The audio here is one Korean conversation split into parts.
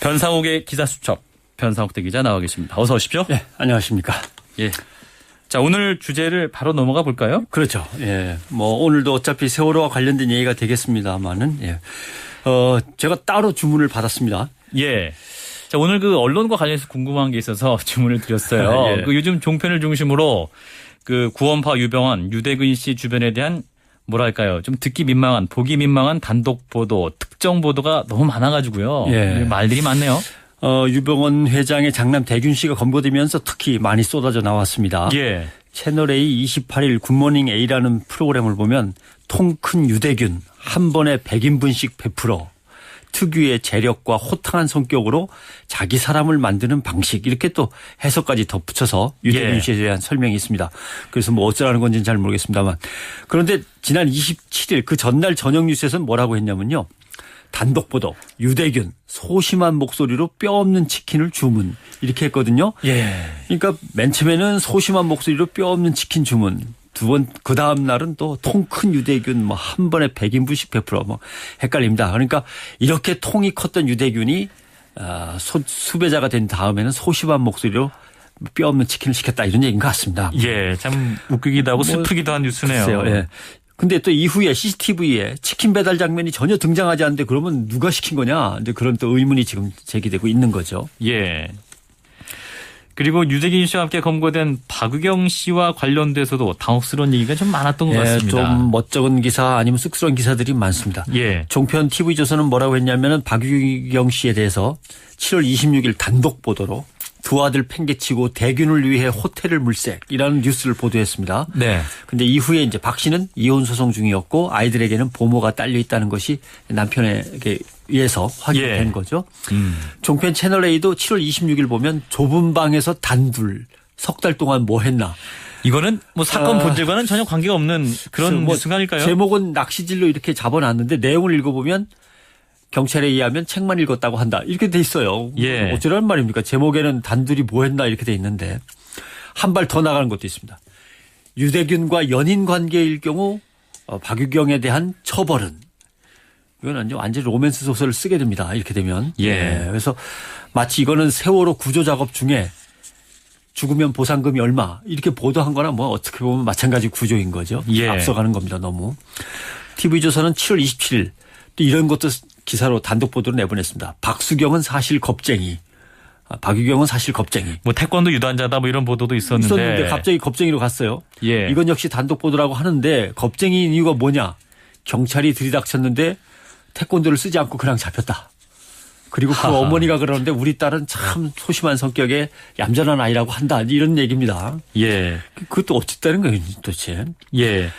변상욱의 기사수첩, 변상욱 대기자 나와 계십니다. 어서 오십시오. 예, 안녕하십니까. 예. 자, 오늘 주제를 바로 넘어가 볼까요? 그렇죠. 예. 뭐, 오늘도 어차피 세월호와 관련된 얘기가 되겠습니다만은, 예. 제가 따로 주문을 받았습니다. 예. 자, 오늘 그 언론과 관련해서 궁금한 게 있어서 주문을 드렸어요. 예. 그 요즘 종편을 중심으로 그 구원파 유병헌, 유대근 씨 주변에 대한 뭐랄까요. 좀 듣기 민망한, 보기 민망한 단독 보도, 특정 보도가 너무 많아가지고요. 예. 말들이 많네요. 유병헌 회장의 장남 대균 씨가 검거되면서 특히 많이 쏟아져 나왔습니다. 예. 채널A 28일 굿모닝 A라는 프로그램을 보면 통 큰 유대균 한 번에 100인분씩 베풀어 특유의 재력과 호탕한 성격으로 자기 사람을 만드는 방식 이렇게 또 해석까지 덧붙여서 유대균 씨에 대한 설명이 있습니다. 그래서 뭐 어쩌라는 건지는 잘 모르겠습니다만 그런데 지난 27일 그 전날 저녁 뉴스에서는 뭐라고 했냐면요. 단독 보도 유대균 소심한 목소리로 뼈 없는 치킨을 주문 이렇게 했거든요. 예. 그러니까 맨 처음에는 소심한 목소리로 뼈 없는 치킨 주문. 그 다음 날은 또 통 큰 유대균 뭐 한 번에 100인분씩 베풀어 뭐 헷갈립니다. 그러니까 이렇게 통이 컸던 유대균이 수배자가 된 다음에는 소심한 목소리로 뼈 없는 치킨을 시켰다 이런 얘기인 것 같습니다. 예. 참 웃기기도 하고 슬프기도 한 뉴스네요. 글쎄요. 예. 근데 또 이후에 CCTV에 치킨 배달 장면이 전혀 등장하지 않는데 그러면 누가 시킨 거냐? 이제 그런 또 의문이 지금 제기되고 있는 거죠. 예. 그리고 유대균 씨와 함께 검거된 박유경 씨와 관련돼서도 당혹스러운 얘기가 좀 많았던 것 같습니다. 좀 멋쩍은 기사 아니면 쑥스러운 기사들이 많습니다. 예. 종편 TV조선은 뭐라고 했냐면은 박유경 씨에 대해서 7월 26일 단독 보도로 두 아들 팽개치고 대균을 위해 호텔을 물색이라는 뉴스를 보도했습니다. 네. 근데 이후에 이제 박 씨는 이혼 소송 중이었고 아이들에게는 보모가 딸려 있다는 것이 남편에게 의해서 확인된 거죠. 종편 채널A도 7월 26일 보면 좁은 방에서 단둘 석 달 동안 뭐 했나. 이거는 뭐 사건 본질과는 전혀 관계가 없는 그런 뭐 뉴스가 아닐까요? 제목은 낚시질로 이렇게 잡아놨는데 내용을 읽어보면 경찰에 의하면 책만 읽었다고 한다. 이렇게 돼 있어요. 예. 어쩌라는 말입니까? 제목에는 단둘이 뭐 했나 이렇게 돼 있는데 한 발 더 나가는 것도 있습니다. 유대균과 연인 관계일 경우 박유경에 대한 처벌은 이거는 완전 로맨스 소설을 쓰게 됩니다. 이렇게 되면. 예. 그래서 마치 이거는 세월호 구조 작업 중에 죽으면 보상금이 얼마 이렇게 보도한 거나 뭐 어떻게 보면 마찬가지 구조인 거죠. 예. 앞서가는 겁니다. 너무. TV조선은 7월 27일 또 이런 것도 기사로 단독 보도를 내보냈습니다. 박수경은 사실 겁쟁이. 박유경은 사실 겁쟁이. 뭐 태권도 유단자다 뭐 이런 보도도 있었는데 갑자기 겁쟁이로 갔어요. 예. 이건 역시 단독 보도라고 하는데 겁쟁이인 이유가 뭐냐. 경찰이 들이닥쳤는데 태권도를 쓰지 않고 그냥 잡혔다. 그리고 그 어머니가 그러는데 우리 딸은 참 소심한 성격의 얌전한 아이라고 한다. 이런 얘기입니다. 예. 그것도 어쨌다는 거예요 도대체. 예.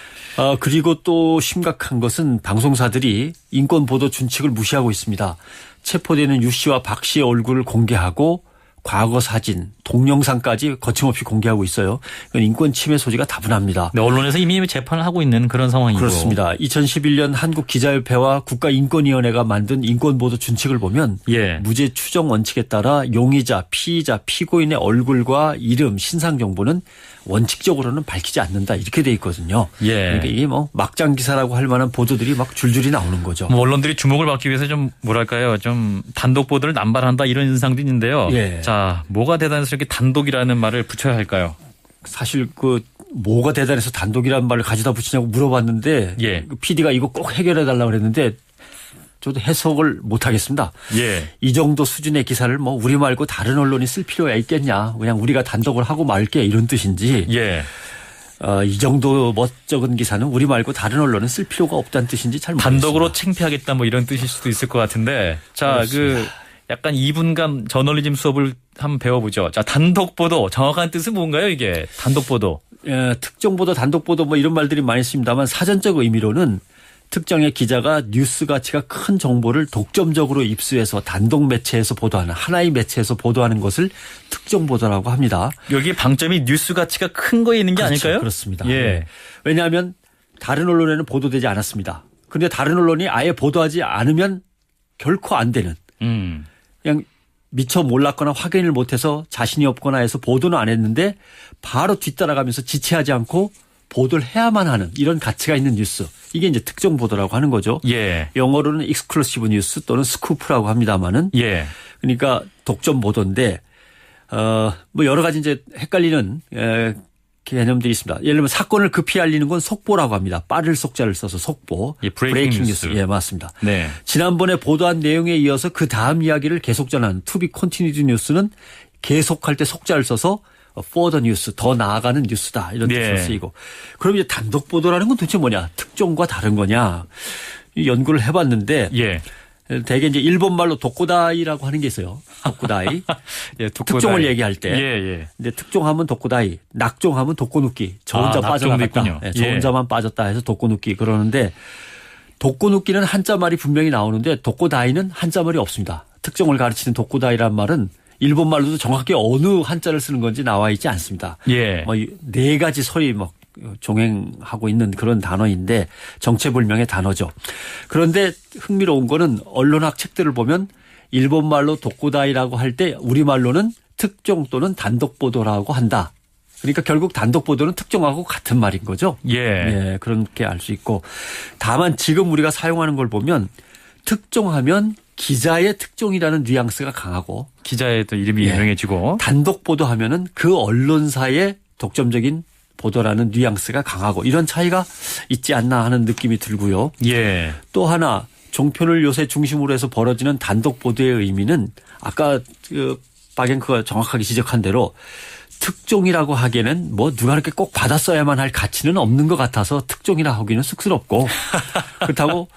그리고 또 심각한 것은 방송사들이 인권 보도 준칙을 무시하고 있습니다. 체포되는 유 씨와 박 씨의 얼굴을 공개하고 과거 사진, 동영상까지 거침없이 공개하고 있어요. 이건 인권 침해 소지가 다분합니다. 네, 언론에서 이미 재판을 하고 있는 그런 상황이고. 그렇습니다. 2011년 한국기자협회와 국가인권위원회가 만든 인권보도 준칙을 보면 예. 무죄 추정 원칙에 따라 용의자, 피의자, 피고인의 얼굴과 이름, 신상 정보는 원칙적으로는 밝히지 않는다 이렇게 돼 있거든요. 예. 그러니까 이게 뭐 막장 기사라고 할 만한 보도들이 막 줄줄이 나오는 거죠. 뭐 언론들이 주목을 받기 위해서 좀 뭐랄까요, 좀 단독 보도를 남발한다 이런 인상도 있는데요. 예. 자, 뭐가 대단해서 이렇게 단독이라는 말을 붙여야 할까요? 사실 뭐가 대단해서 단독이라는 말을 가져다 붙이냐고 물어봤는데 예. PD가 이거 꼭 해결해 달라고 그랬는데 저도 해석을 못 하겠습니다. 예. 이 정도 수준의 기사를 뭐 우리 말고 다른 언론이 쓸 필요가 있겠냐. 그냥 우리가 단독을 하고 말게 이런 뜻인지. 예. 이 정도 멋쩍은 기사는 우리 말고 다른 언론은 쓸 필요가 없다는 뜻인지 잘 모르겠습니다. 단독으로 창피하겠다 뭐 이런 뜻일 수도 있을 것 같은데. 자, 그렇습니다. 약간 2분간 저널리즘 수업을 한번 배워보죠. 자, 단독 보도 정확한 뜻은 뭔가요 이게? 단독 보도. 특정 보도, 단독 보도 뭐 이런 말들이 많이 있습니다만 사전적 의미로는 특정의 기자가 뉴스 가치가 큰 정보를 독점적으로 입수해서 단독 매체에서 보도하는 하나의 매체에서 보도하는 것을 특정 보도라고 합니다. 여기 방점이 뉴스 가치가 큰 거에 있는 게 그렇죠. 아닐까요? 그렇습니다. 예. 네. 왜냐하면 다른 언론에는 보도되지 않았습니다. 그런데 다른 언론이 아예 보도하지 않으면 결코 안 되는. 그냥 미처 몰랐거나 확인을 못해서 자신이 없거나 해서 보도는 안 했는데 바로 뒤따라가면서 지체하지 않고 보도를 해야만 하는 이런 가치가 있는 뉴스. 이게 이제 특정 보도라고 하는 거죠. 예. 영어로는 익스클루시브 뉴스 또는 스쿠프라고 합니다만은. 예. 그러니까 독점 보도인데 뭐 여러 가지 이제 헷갈리는 개념들이 있습니다. 예를 들면 사건을 급히 알리는 건 속보라고 합니다. 빠를 속자를 써서 속보. 예, 브레이킹 뉴스. 예, 맞습니다. 네. 지난번에 보도한 내용에 이어서 그 다음 이야기를 계속 전하는 투비 컨티뉴드 뉴스는 계속할 때 속자를 써서 further 뉴스, 더 나아가는 뉴스다. 이런 뜻으로 쓰이고. 그럼 이제 단독 보도라는 건 도대체 뭐냐? 특종과 다른 거냐? 이 연구를 해봤는데 예. 대개 이제 일본 말로 도코다이라고 하는 게 있어요. 도코다이. 예, 특종을 얘기할 때. 예. 근데 특종하면 도코다이, 낙종하면 도코누끼. 저 혼자 빠져나갔다. 네, 저 혼자만 빠졌다 해서 도코누끼 그러는데 도코누끼는 한자 말이 분명히 나오는데 도코다이는 한자 말이 없습니다. 특종을 가르치는 도코다이란 말은 일본 말로도 정확히 어느 한자를 쓰는 건지 나와 있지 않습니다. 예. 뭐 네 가지 설이 막 종행하고 있는 그런 단어인데 정체불명의 단어죠. 그런데 흥미로운 거는 언론학 책들을 보면 일본 말로 도코다이라고 할 때 우리 말로는 특종 또는 단독 보도라고 한다. 그러니까 결국 단독 보도는 특종하고 같은 말인 거죠. 예. 예, 그렇게 알 수 있고 다만 지금 우리가 사용하는 걸 보면 특종하면 기자의 특종이라는 뉘앙스가 강하고 기자의 또 이름이 유명해지고 단독 보도하면은 그 언론사의 독점적인 보도라는 뉘앙스가 강하고 이런 차이가 있지 않나 하는 느낌이 들고요. 예. 또 하나 종편을 요새 중심으로 해서 벌어지는 단독 보도의 의미는 아까 그 박앵커가 정확하게 지적한 대로 특종이라고 하기에는 뭐 누가 이렇게 꼭 받았어야만 할 가치는 없는 것 같아서 특종이라 하기는 쑥스럽고 그렇다고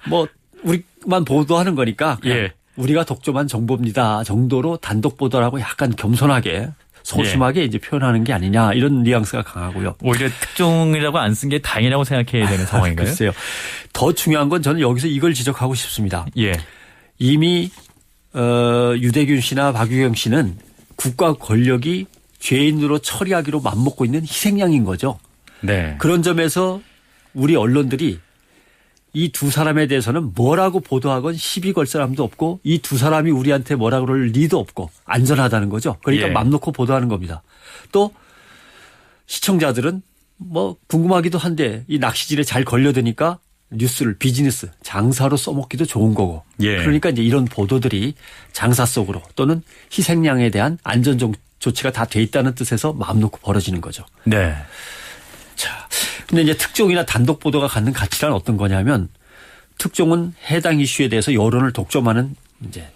뭐 우리만 보도하는 거니까 그냥 우리가 독점한 정보입니다 정도로 단독 보도라고 약간 겸손하게 소심하게 이제 표현하는 게 아니냐 이런 뉘앙스가 강하고요. 오히려 특종이라고 안 쓴 게 다행이라고 생각해야 되는 상황인가요? 글쎄요. 더 중요한 건 저는 여기서 이걸 지적하고 싶습니다. 예. 이미 유대균 씨나 박유경 씨는 국가 권력이 죄인으로 처리하기로 맘먹고 있는 희생양인 거죠. 네. 그런 점에서 우리 언론들이 이 두 사람에 대해서는 뭐라고 보도하건 시비 걸 사람도 없고 이 두 사람이 우리한테 뭐라 그럴 리도 없고 안전하다는 거죠. 그러니까 맘 놓고 보도하는 겁니다. 또 시청자들은 뭐 궁금하기도 한데 이 낚시질에 잘 걸려드니까 뉴스를 비즈니스, 장사로 써먹기도 좋은 거고. 예. 그러니까 이제 이런 보도들이 장사 속으로 또는 희생양에 대한 안전 조치가 다 돼 있다는 뜻에서 마음 놓고 벌어지는 거죠. 네. 자, 근데 이제 특종이나 단독 보도가 갖는 가치란 어떤 거냐면 특종은 해당 이슈에 대해서 여론을 독점하는 이제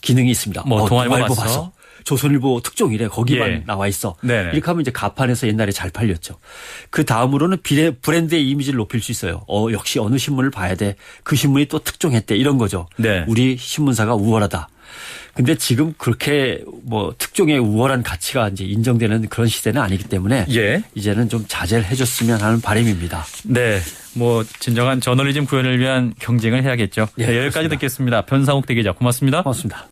기능이 있습니다. 뭐 동아일보 봤어? 조선일보 특종이래. 거기만 나와 있어. 네네. 이렇게 하면 이제 가판에서 옛날에 잘 팔렸죠. 그 다음으로는 브랜드의 이미지를 높일 수 있어요. 역시 어느 신문을 봐야 돼. 그 신문이 또 특종했대. 이런 거죠. 네. 우리 신문사가 우월하다. 근데 지금 그렇게 뭐 특종의 우월한 가치가 이제 인정되는 그런 시대는 아니기 때문에 이제는 좀 자제를 해줬으면 하는 바람입니다. 네. 뭐 진정한 저널리즘 구현을 위한 경쟁을 해야겠죠. 네, 여기까지 듣겠습니다. 변상욱 대기자 고맙습니다. 고맙습니다.